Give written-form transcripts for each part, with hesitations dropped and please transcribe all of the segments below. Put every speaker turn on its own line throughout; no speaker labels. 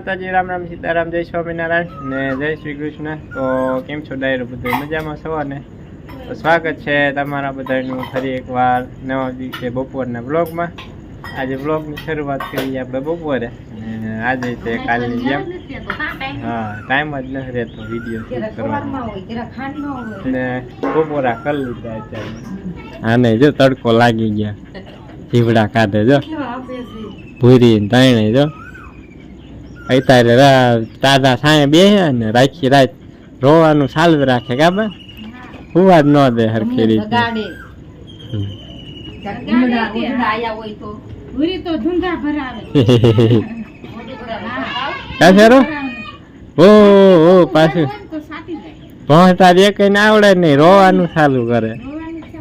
માતાજી, રામ રામ, સીતારામ, જય સ્વામિનારાયણ ને જય શ્રી કૃષ્ણ. તો કેમ છો ડાયરો? બધા મજામાં સવારને? તો સ્વાગત છે તમારા બધાનું ફરી એકવાર નવા દિવસે બપોરના બ્લોગમાં. આજે બ્લોગની શરૂઆત કરી આપણે બપોરે, અને આજે છે કાલની જેમ. હા, ટાઈમ જ નથી રહેતો વિડીયો શૂટ કરવાનો, ને બપોરા કરી લીધા અત્યારે. હા નહીં, જો તડકો લાગી ગયા, જીવડા કાઢે જો ભૂરી તાણે જો. અત્યારે દાદા સાંજે બેસે ને રાખી રાત રોવાનું ચાલુ રાખે કાબા, હુવા જ ન દે હરખી રીતે. પાછું ભણતા એક ને આવડે નહીં, રોવાનું ચાલુ કરે.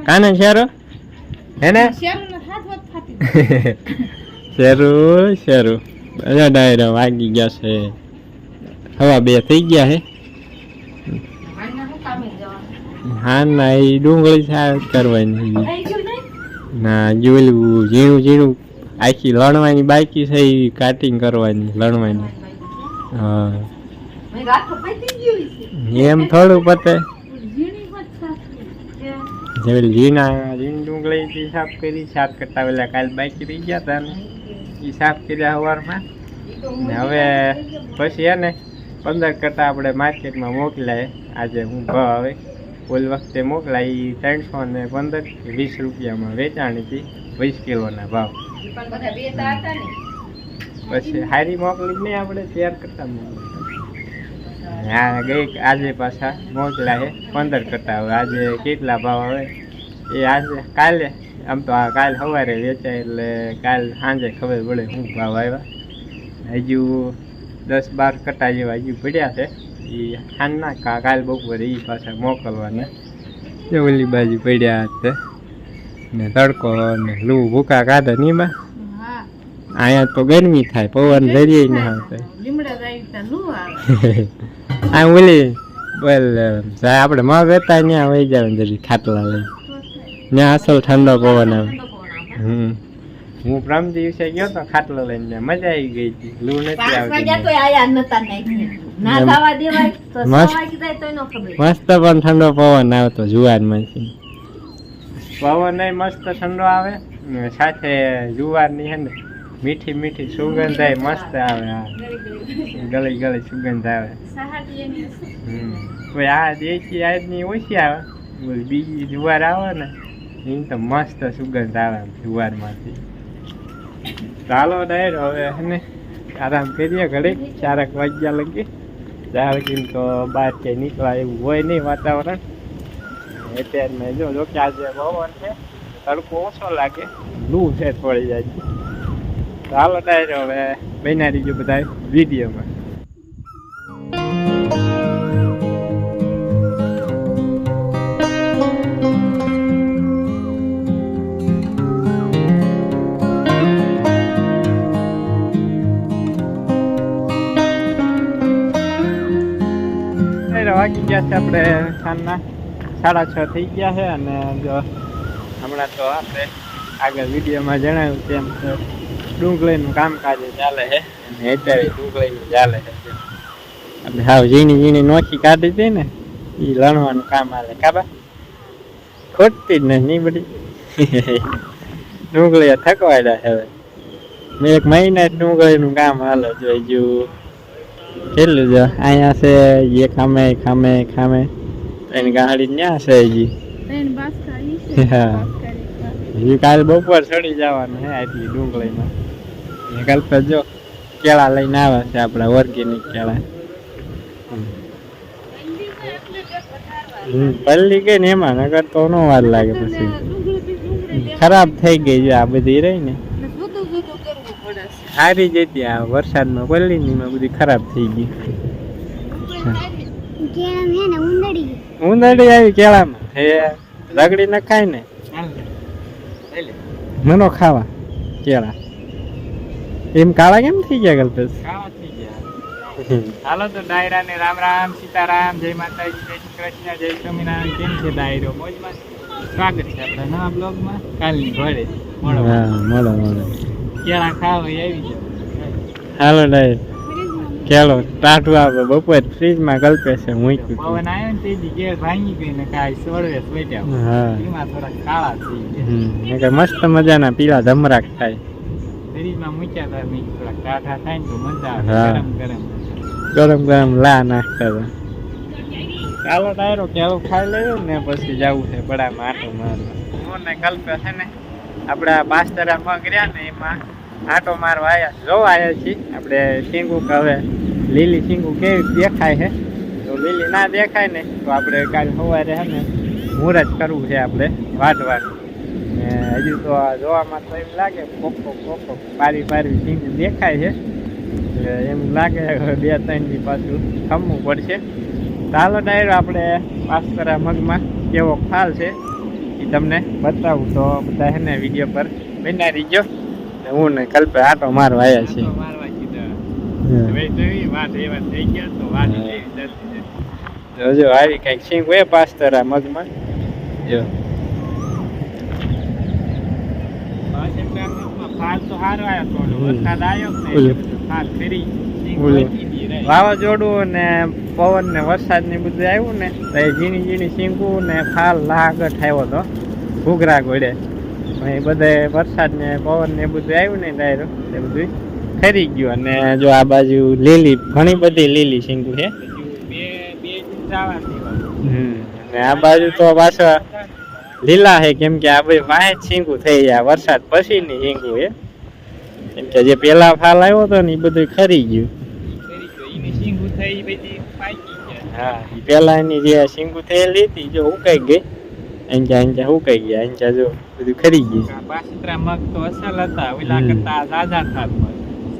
કાને શેરો હેને શેરું શેરું. બધા ડાયરા વાગી ગયા છે, હવા 2 થઈ ગયા હે. હા ના, એ ડુંગળી સાફ કરવાની ના, જોયેલું ઝીણું ઝીણું આખી લણવાની બાકી છે, એ કાટિંગ કરવાની લણવાની. હા એમ થોડું પતે. ઝીણી ડુંગળી સાફ કરી, સાફ કરતા પેલા કાલ બાકી રહી ગયા હતા ને એ સાફ કર્યા સવારમાં. ને હવે પછી એને 15 કટ્ટા આપણે માર્કેટમાં મોકલાય. આજે હું ભાવ આવે ઓલ વખતે મોકલાય 315 કે 20 રૂપિયામાં વેચાણી હતી, 20 કિલોના ભાવ. પછી હારી મોકલી નહીં, આપણે તૈયાર કરતા મોકલી. હા ગઈ આજે પાછા મોકલાય 15 કટ્ટા. હવે આજે કેટલા ભાવ આવે એ આજે કાલે, આમ તો આ કાલ સવારે વેચાય એટલે કાલ સાંજે ખબર પડે શું ભાવ આવ્યા. હજુ 10-12 કટ્ટા જેવા હજુ પડ્યા છે, એ સાંજના કાલ બપોરે એ પાછા મોકલવાના. ઓલી બાજુ પડ્યા છે ને તડકો ને લૂ ભૂકા કાઢે નીમાં. અહીંયા તો ગરમી થાય, પવન જરીએ ન આવતા. આ ઓલી બોલ આપણે મગ હતા ત્યાં વહી જાય જરી ખાટલા લઈ, ત્યાં અસલ ઠંડો પવન આવે. હું પ્રમ દિવસે ગયો તો ખાટલો લઈને, મજા આવી ગઈ હતી. લૂ નથી આવતી, મસ્ત પણ ઠંડો પવન આવતો જુવારમાંથી. પવન મસ્ત ઠંડો આવે, સાથે જુવારની છે ને મીઠી મીઠી સુગંધ આવે, મસ્ત આવે. હા, ગળી ગળી સુગંધ આવે. કોઈ આ દેશી આજની ઓછી આવે, બીજી જુવાર આવે ને એ તો મસ્ત સુગંધ આવે જુવારમાંથી. ચાલો ડાયરો હવે ને આરામ કરીએ ઘડીક, 4 વાગ્યા લગી. 4 લગીને તો બહાર ક્યાંય નીકળાય એવું હોય નહીં વાતાવરણ. અત્યારે જો કે આજે પવન છે, તડકો ઓછો લાગે, લૂ છે થોડી જાય. ચાલો ડાયરો હવે બન્યા રહીજો બધા વિડીયોમાં. વાગી ગયા છે આપણે સાંજના 6:30 થઈ ગયા છે. અને જો હમણાં તો આપણે આગળ વિડીયોમાં જણાવ્યું તેમ ડુંગળીનું કામકાજ ચાલે છે, અને અત્યારે ડુંગળીનું ચાલે છે. આપણે હાવ ઝીણી ઝીણી નોખી કાઢી હતી ને એ લણવાનું કામ હાલે કાબા, ખોટતી જ નહીં બધી ડુંગળી થકવાડ્યા છે. હવે મેં 1 મહિના ડુંગળીનું કામ હાલે જોઈ ગયું. કેટલું જો અહીંયા છે એ ખામે ખામે ખામે એની ગાડી ત્યાં છે હજી. હા, હજી કાલ બપોર ચડી જવાનું હે આટલી ડુંગળીમાં. કાલ તો જો કેળા લઈને આવે છે આપણા ઓર્ગેનિક કેળા. પલ્લી ગઈ ને એમાં, નગર તો ન વાર લાગે, પછી ખરાબ થઈ ગઈ છે આ બધી રહી ને. સારી જતી આ વરસાદમાં પલ્લી ની માં બધી ખરાબ થઈ ગઈ. ઉંદરડી આવી કેળામાં, હે રગડી નખાય ને મનો ખાવા કેળા. એમ કાળા કેમ થઈ ગયા કલ્પેશ? હાલો તો ડાયરા ને રામ રામ, સીતારામ, જય માતાજી, જય શ્રી કૃષ્ણ, જય સ્વામિનારાયણ. કેમ છે ડાયરો? મોજમાં. સ્વાગત છે આપણા નવા બ્લોગમાં. કાલની ઘોડે મળો કેળા ખાવા આવી જાવ. હાલો ડાયરો કેળો ટાટું આવે બપોર ફ્રીજમાં કલ્પે છે મૂક્યું
પવન આવ્યો ને તે ગેર ભાંગી ગઈ ને કાંઈ સોળવે સ્વેટ્યા
હા
એમાં થોડા કાળા થઈ ગયા
કે મસ્ત મજાના પીળા ધમરાક થાય
ફ્રીજમાં મૂક્યા હતા મેં થોડા કાઠા થાય ને તો મજા આવે
હા.
ગરમ ગરમ
ગરમ ગરમ લા નાખતા હતા ચાલો ડાયરો કેળું ખાઈ લેવું ને પછી જવું છે બડામાં આટો મારવા ને કલ્પે છે ને આપડા પાસ્તરા મગ રહ્યા ને એમાં આટો મારવા આવ્યા જોવા આવ્યા છીએ આપણે શીંગુ હવે લીલી શીંગુ કેવી દેખાય છે તો લીલી ના દેખાય ને તો આપણે કાલે સવારે છે ને મુહૂર્ત કરવું છે આપણે વાટવાનું ને હજુ તો આ જોવામાં તો એમ લાગે કોકો પારી પારી શીંગુ દેખાય છે એટલે એમ લાગે હવે 2-3 દી પાછું ખમવું પડશે ચાલો ડાયરો આપણે પાસ્તરા મગમાં કેવો ફાલ છે એ તમને બતાવું તો બધા છે ને વિડીયો પર બના રહીજો ને હું ને કલ્પે આટો મારવા આવ્યા છીએ
આટો મારવા કીધા હવે જોઈ વાત એવા થઈ ગયા તો વાત એવી જલ્દી
જો આવી કઈક શીંગ હોય પાસ્તરા મગમાં જો
ફાલ તો સારો આવ્યો તો વરસાદ આવ્યો ને ફાલ ફેરી
વાવાઝોડું ને પવન ને વરસાદ ને બધું આવ્યું ને તો એ ઝીણી ઝીણી શીંગું ને ફાલ લાગત આવ્યો હતો ઘૂઘરા ઘોડે એ બધે વરસાદ ને પવન ને બધું આવ્યું ને ડાયરો એ બધું ખરી ગયું અને જો આ બાજુ લીલી ઘણી બધી લીલી શીંગું છે ને આ બાજુ તો પાછા લીલા છે કેમ કે આ બધી વાહે શીંગું થઈ જાય વરસાદ પછી ની શીંગું છે કેમ કે જે પેલા ફાલ આવ્યો હતો ને એ બધું ખરી ગયું હા એ પેલા એની જે શીંગું થયેલી હતી જો ઉકાઈ ગઈ અંજા ઉકાઈ ગયા અંજા જો બધું ખરી ગયું
પાસ્તરા મગ તો અસલ હતા ઓલા કરતા ઝાઝા થાત મગ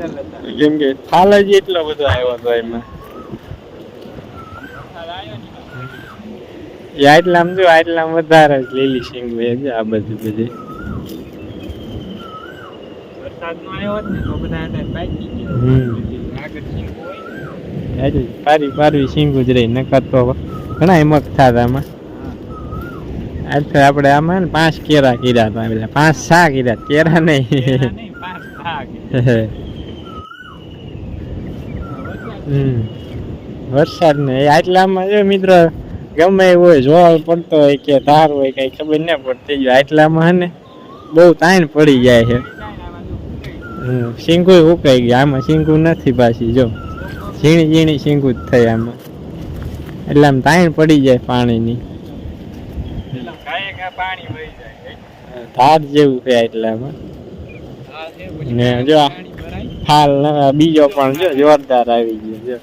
અસલ હતા
કેમ કે ફાલ જ એટલો બધો આવ્યો હતો એમાં આટલામ જો આટલામ વધારે જ લીલી શીંગું છે આ બધું બધી
વરસાદ નો આવ્યો હોત ને તો બધા પાકી ગયો આગળ શીંગું હોય
પારી પારવી શીંગું જ રહી નકર તો ઘણા મગ થતા આમાં આજ તો આપણે આમાં ને 5 કેરા કર્યા હતા એટલે 5 સા કર્યા કેરા નહીં વરસાદ ને આટલામાં જો મિત્રો ગમે એવું હોય જોવાળ પડતો હોય કે ધાર હોય કઈ ખબર ના પડતી જો આટલામાં ને બહુ તાણ પડી જાય છે શીંગું ઉકાઈ ગયા આમાં શીંગું નથી પાછી જો ઝીણી ઝીણી શીંગું જ થઈ આમાં એટલે આમ તાણ પડી જાય પાણીની ધાર જેવું છે એટલામાં ને જો ફાલ બીજો પણ જો જોરદાર આવી ગયો જો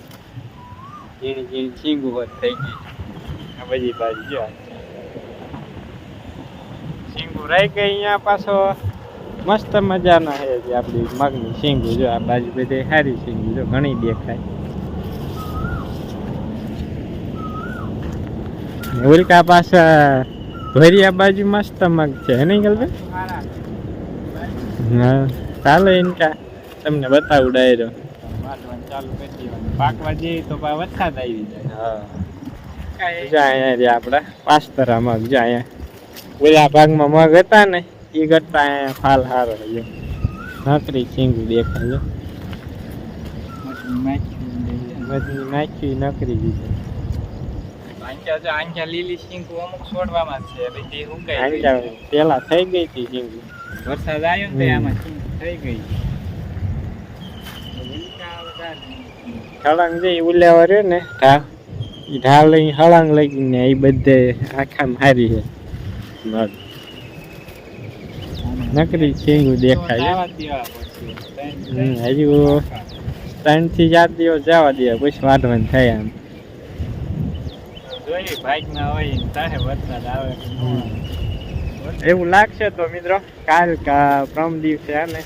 ઝીણી ઝીણી શીંગું હોત થઈ ગઈ આ બધી બાજુ જો શીંગું રહી ગઈ અહીંયા પાછો મસ્ત મજાના છે જે આપણી મગની શીંગું જો આ બાજુ બધી સારી શીંગું જો ઘણી દેખાય ઉલકા પાછા ભરિયા બાજુ મસ્ત મગ છે નહીં ગલબે હા ચાલો ઇનકા તમને બતાવું ડાયરો
ચાલુ કરી દેવાનું પાકવા જઈએ તો વરસાદ આવી
જાય અહીંયા આપડા પાસ્તરા મગ જો અહીંયા ઓલા ભાગમાં મગ હતા ને એ કરતા અહીંયા ફાલ સારો છે નકરી શીંગું દેખાય બધી નાખી નકરી દીધી
આંજા લીલી શીંગું અમુક છોડવામાં છે બધી હુકાઈ
આંજા પેલા થઈ ગઈ હતી શીંગું
વરસાદ આવ્યો ને આમાં શીંગું થઈ ગઈ
હળંગ જે ઉલ્યાવા રહ્યો ને ઢાળ લઈ હળંગ લઈને એ બધે આખામાં હારી છે મગ નકરી શીંગું દેખાય હજુ 3 થી 4 દિવસ જવા દે પછી વાઢવાનું થાય આમ એવું લાગશે તો મિત્રો કાલ પ્રમ દિવસે ને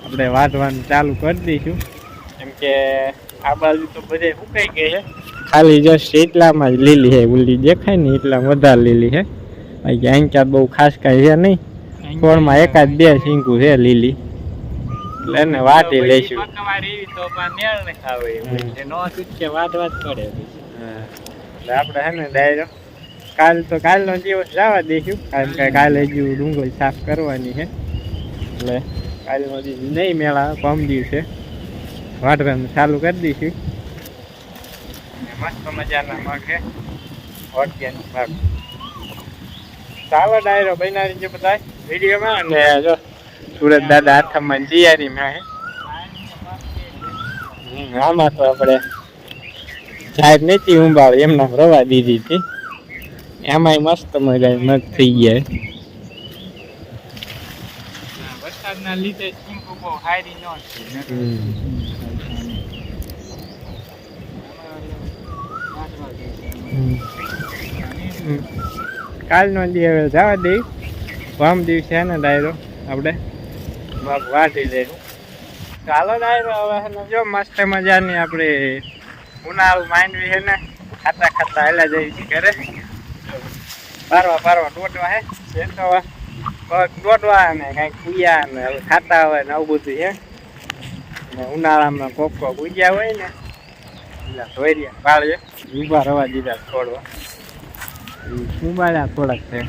આપણે વાઢવાનું ચાલુ કરી દઈશું કેમ કે આ બાજુ તો બધે સુકાઈ ગઈ છે ખાલી જસ્ટ એટલામાં જ લીલી છે ઉલી દેખાય ને એટલામાં વધારે લીલી છે બાકી આંચા બહુ ખાસ કાંઈ છે નહીં છોડમાં 1-2 શીંગું છે લીલી એટલે એને વાટી લઈશું આપણે હે ને ડાયરો કાલનો દિવસ જવા દઈશું કારણ કે કાલે હજુ ડુંગળી સાફ કરવાની છે એટલે કાલનો દિવસ નહીં મેળા પમ દિવસે વાટવાનું ચાલુ કરી દઈશું મસ્ત મજાના મગ છે ઓર્ગેનિક મગ. ચાલો ડાયરો બનાવી છે બધા વિડીયોમાં. અને જો સુરત દાદા હાથમાં તૈયારીમાં હે. આમાં તો આપણે જાહેર નથી ઉંબાળ એમના રવા દીધી હતી. એમાંય મસ્ત મજા મગ થઈ ગયા.
વરસાદના લીધે ચીંકુ બહુ હારી ન
કાલનો દી હવે જવા દઈ. વામ દિવસે છે ને ડાયરો આપણે મગ વાટી લઈશું. ચાલો ડાયરો હવે જો મસ્ત મજાની આપણે ઉનાળુ માંડવી છે ને ખાતા ખાતા હેલા જઈ ઘરે. પારવા દોડવા હે તો દોડવા ને કઈક કુયા ને ખાતા હોય ને આવું બધું છે. ઉનાળામાં કોક ઉગ્યા હોય ને એટલે ધોરિયા પાળે ઊભા રવા દીધા છોડવા. ઉબાડ્યા થોડાક છે.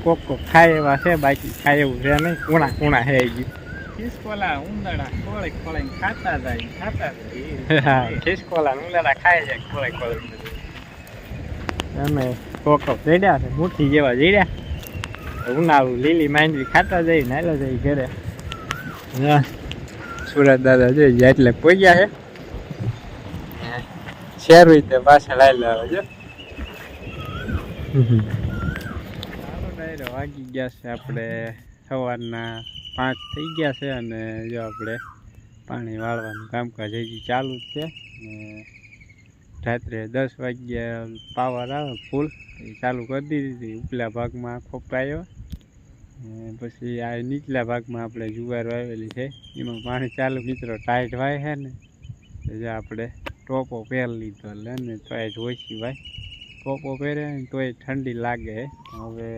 કોક ખાય એવા છે, બાકી ખાય એવું છે નહીં. કુણા હે ગયું.
ખિસકોલા ઉંદરડા ખોળે ખાતા જાય.
હા, ખિસકોલા ઉંદરડા ખાય છે ખોળે. અમે કોક જડ્યા છે મુઠ્ઠી જેવા જડ્યા. ઉનાળું લીલી માંડવી ખાતા જઈ નાયલા જઈ ઘરે. સુરત દાદા જોઈ એટલે પહોંચ્યા છે. શેર રીતે પાછા લાયેલા આવે છે. વાગી ગયા છે આપણે સવારના 5 થઈ ગયા છે. અને જો આપણે પાણી વાળવાનું કામકાજ હજી ચાલુ જ છે. રાત્રે 10 વાગ્યા પાવર આવે ફૂલ એ ચાલુ કરી દીધી હતી. ઉપલા ભાગમાં ખોપાયો. પછી આ નીચલા ભાગમાં આપણે જુવાર વાવેલી છે એમાં પાણી ચાલુ. મિત્રો ટાઈટ વાય છે ને જો આપણે ટોપો પહેર લીધો એટલે ને તોય જ ઓછી વાય. ટોપો પહેરે ને તોય ઠંડી લાગે. હવે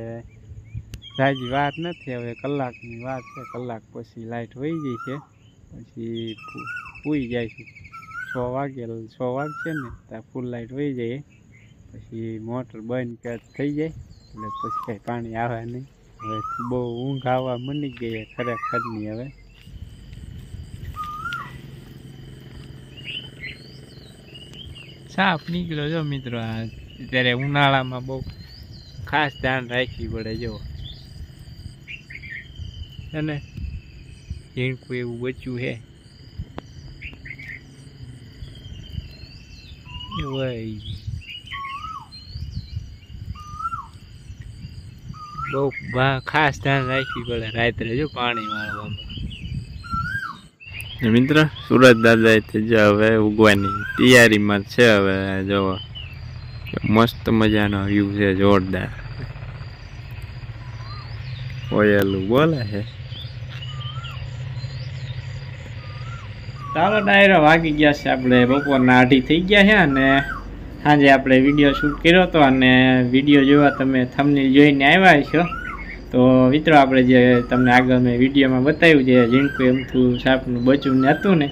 જાજી વાર નથી, હવે કલાકની વાર છે. કલાક પછી લાઇટ વહી ગઈ છે. પછી પૂઈ જાય છે 6 વાગશે ને ત્યાં ફૂલ લાઇટ વહી જાય. પછી મોટર બંધ થઈ જાય એટલે પછી કંઈ પાણી આવે નહીં. હવે બહુ ઊંઘ આવવા મની ગઈ ખરેખરની. હવે
સાપ નીકળ્યો જો મિત્રો. અત્યારે ઉનાળામાં બહુ ખાસ ધ્યાન રાખવી પડે. જો અને ઝીણકું એવું બચ્યું છે. બહુ ખાસ ધ્યાન રાખવી પડે રાત્રે જો પાણી વાળવામાં.
મિત્ર સુરત દાદા જો હવે ઉગવાની તૈયારીમાં છે. હવે જો મસ્ત મજાનો વ્યૂ છે, જોરદાર. કોયલું બોલે છે. ચાલો ડાયરો વાગી ગયા છે આપણે બપોરના 2:30 થઈ ગયા છે. અને સાંજે આપણે વિડીયો શૂટ કર્યો હતો. અને વિડીયો જોવા તમે થંબનેલ જોઈને આવ્યા છો. તો મિત્રો આપણે જે તમને આગળ મેં વિડીયોમાં બતાવ્યું છે ઝીણકું એમથું સાપનું બચ્ચું ને હતું ને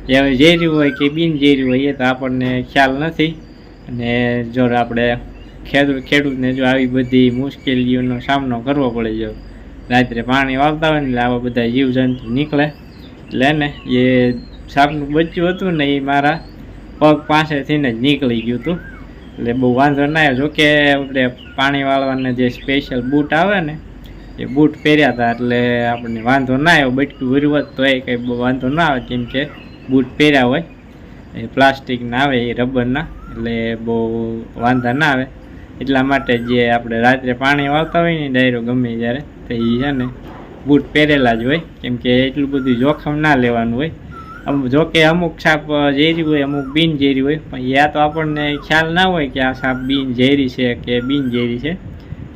એ હવે ઝેર્યું હોય કે બિન ઝેર્યું હોય એ તો આપણને ખ્યાલ નથી. અને જો આપણે ખેડૂતને જો આવી બધી મુશ્કેલીઓનો સામનો કરવો પડે. જો રાત્રે પાણી વાળતા હોય ને એટલે આવા બધા જીવજંતુ નીકળે. એટલે ને એ સાપનું બચ્ચું હતું ને એ મારા પગ પાસેથી ને જ નીકળી ગયું હતું. એટલે બહુ વાંધો ના આવ્યો. જોકે આપણે પાણી વાળવાના જે સ્પેશિયલ બૂટ આવે ને એ બૂટ પહેર્યા હતા એટલે આપણને વાંધો ના આવ્યો. બટકું ભર્યું તો એ કંઈ બહુ વાંધો ના આવે, કેમ કે બૂટ પહેર્યા હોય એ પ્લાસ્ટિકના આવે એ રબરના, એટલે બહુ વાંધા ના આવે. એટલા માટે જે આપણે રાત્રે પાણી વાળતા હોય ને ડાયરો ગમે ત્યારે તો એ છે ને બૂટ પહેરેલા જ હોય, કેમ કે એટલું બધું જોખમ ના લેવાનું હોય. જોકે અમુક સાપ ઝેરી હોય, અમુક બિન ઝેરી હોય, પણ યા તો આપણને ખ્યાલ ના હોય કે આ સાપ બિન ઝેરી છે કે બિન ઝેરી છે.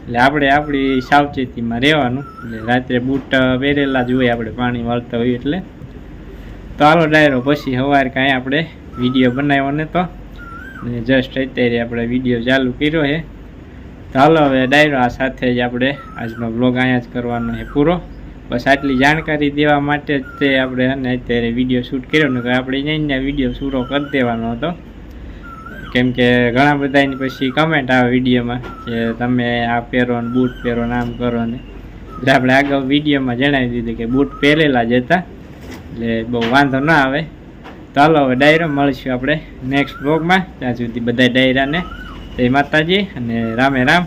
એટલે આપણે આપણી સાવચેતીમાં રહેવાનું. એટલે રાત્રે બૂટ પહેરેલા જ હોય આપણે પાણી વાળતા હોય એટલે. તો હાલો ડાયરો પછી સવારે કાંઈ આપણે વિડીયો બનાવ્યો નહોતો અને જસ્ટ અત્યારે આપણે વિડીયો ચાલુ કર્યો છે. તો હાલો હવે ડાયરો આ સાથે જ આપણે આજનો બ્લોગ અહીંયા જ કરવાનો છે પૂરો. બસ આટલી જાણકારી દેવા માટે જ તે આપણે અત્યારે વિડીયો શૂટ કર્યો ને આપણે અહીંયા વિડીયો પૂરો કરી દેવાનો હતો. કેમ કે ઘણા બધાની પછી કમેન્ટ આવે વિડીયોમાં કે તમે આ પહેરો ને બૂટ પહેરો ને આમ કરો ને. એટલે આપણે આગળ વિડીયોમાં જણાવી દીધું કે બૂટ પહેરેલા જ હતા એટલે બહુ વાંધો ના આવે. ચાલો હવે ડાયરો મળીશું આપણે નેક્સ્ટ બ્લોગમાં. ત્યાં સુધી બધા ડાયરાને જય માતાજી અને રામે રામ.